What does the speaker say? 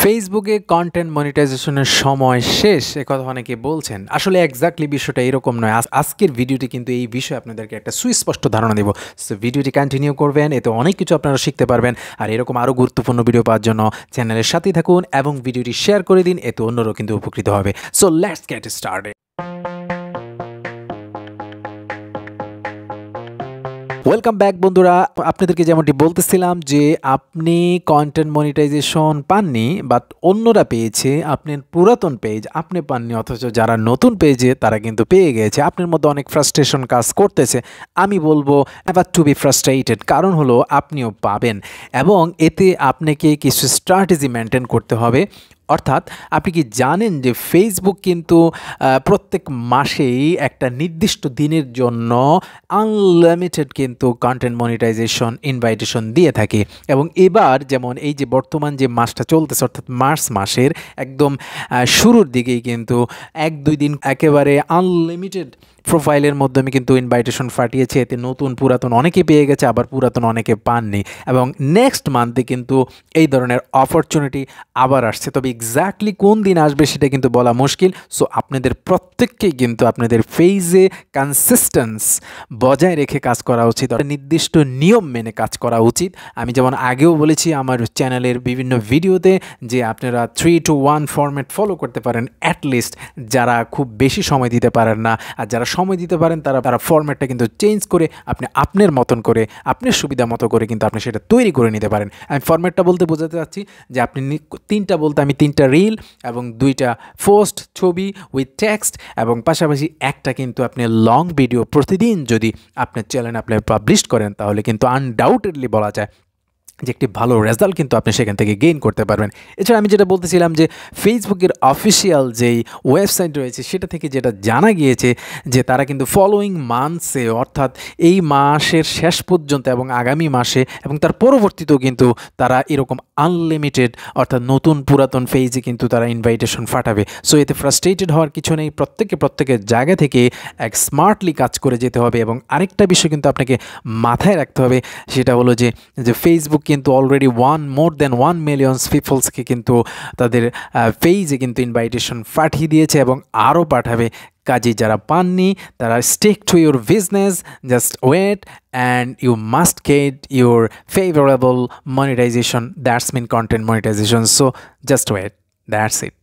ফেসবুকে কন্টেন্ট মনিটাইজেশনের সময় শেষ একথা অনেকে বলছেন। আসলে এক্স্যাক্টলি বিষয়টা এরকম নয়। আজকের ভিডিওটি কিন্তু এই বিষয়ে আপনাদেরকে একটা সুস্পষ্ট ধারণা দেব। সো ভিডিওটি কন্টিনিউ করবেন, এতে অনেক কিছু আপনারা শিখতে পারবেন। আর এরকম আরও গুরুত্বপূর্ণ ভিডিও পাওয়ার জন্য চ্যানেলের সাথেই থাকুন এবং ভিডিওটি শেয়ার করে দিন, এতে অন্যরাও কিন্তু উপকৃত হবে। So let's get started. Welcome back বন্ধুরা। আপনাদেরকে যেমনটি বলতেছিলাম যে আপনি কন্টেন্ট মনিটাইজেশন পাননি, বাট অন্যরা পেয়েছে। আপনার পুরাতন পেজ আপনি পাননি, অথচ যারা নতুন পেজে তারা কিন্তু পেয়ে গেছে। আপনার মধ্যে অনেক ফ্রাস্ট্রেশন কাজ করতেছে। আমি বলবো নেভার টু বি ফ্রাস্ট্রেটেড, কারণ হলো আপনিও পাবেন এবং এতে আপনাকে কিছু স্ট্র্যাটেজি মেনটেন করতে হবে। অর্থাৎ আপনি কি জানেন যে ফেসবুক কিন্তু প্রত্যেক মাসেই একটা নির্দিষ্ট দিনের জন্য আনলিমিটেড কিন্তু কন্টেন্ট মনিটাইজেশন ইনভাইটেশন দিয়ে থাকে। এবং এবার যেমন এই যে বর্তমান যে মাসটা চলতেছে, অর্থাৎ মার্চ মাসের একদম শুরুর দিকেই কিন্তু 1-2 দিন একেবারে আনলিমিটেড প্রোফাইলের মাধ্যমে কিন্তু ইনভাইটেশন ফাটিয়েছে। এতে নতুন পুরাতন অনেকে পেয়ে গেছে, আবার পুরাতন অনেকে পাননি। এবং নেক্সট মান্থে কিন্তু এই ধরনের অপরচুনিটি আবার আসছে, তবে এক্স্যাক্টলি কোন দিন আসবে সেটা কিন্তু বলা মুশকিল। সো আপনাদের প্রত্যেককেই কিন্তু আপনাদের পেজে কনসিস্টেন্স বজায় রেখে কাজ করা উচিত, নির্দিষ্ট নিয়ম মেনে কাজ করা উচিত। আমি যেমন আগেও বলেছি আমার চ্যানেলের বিভিন্ন ভিডিওতে যে আপনারা 3-to-1 ফরম্যাট ফলো করতে পারেন অ্যাটলিস্ট, যারা খুব বেশি সময় দিতে পারেন না। আর যারা সময় দিতে পারেন তারা ফরম্যাটটা কিন্তু চেঞ্জ করে আপনি আপনার মতন করে আপনার সুবিধা মতো করে কিন্তু আপনি সেটা তৈরি করে নিতে পারেন। আমি ফরম্যাটটা বলতে বোঝাতে চাচ্ছি যে আপনি আমি 3টা রিল এবং 2টা পোস্ট ছবি উইথ টেক্সট এবং পাশাপাশি একটা কিন্তু আপনি লং ভিডিও প্রতিদিন যদি আপনার চ্যানেলে আপনি পাবলিশ করেন, তাহলে কিন্তু আনডাউটেডলি বলা যায় যে একটি ভালো রেজাল্ট কিন্তু আপনি সেখান থেকে গেইন করতে পারবেন। এছাড়া আমি যেটা বলতেছিলাম যে ফেসবুকের অফিসিয়াল যেই ওয়েবসাইট রয়েছে সেটা থেকে যেটা জানা গিয়েছে যে তারা কিন্তু ফলোয়িং মান্থসে, অর্থাৎ এই মাসের শেষ পর্যন্ত এবং আগামী মাসে এবং তার পরবর্তীতেও কিন্তু তারা এরকম আনলিমিটেড, অর্থাৎ নতুন পুরাতন পেজে কিন্তু তারা ইনভাইটেশন ফাটাবে। সো এতে ফ্রাস্ট্রেটেড হওয়ার কিছু নেই। প্রত্যেকের জায়গা থেকে এক স্মার্টলি কাজ করে যেতে হবে। এবং আরেকটা বিষয় কিন্তু আপনাকে মাথায় রাখতে হবে, সেটা হলো যে ফেসবুক কিন্তু অলরেডি মোর দ্যান 1 মিলিয়ন পিপলসকে কিন্তু তাদের পেজে কিন্তু ইনভাইটেশন পাঠিয়ে দিয়েছে এবং আরও পাঠাবে। কাজে যারা পাননি তারা stick to your business, just wait and you must get your favourable monetisation, that's mean content monetisation. So just wait, that's it.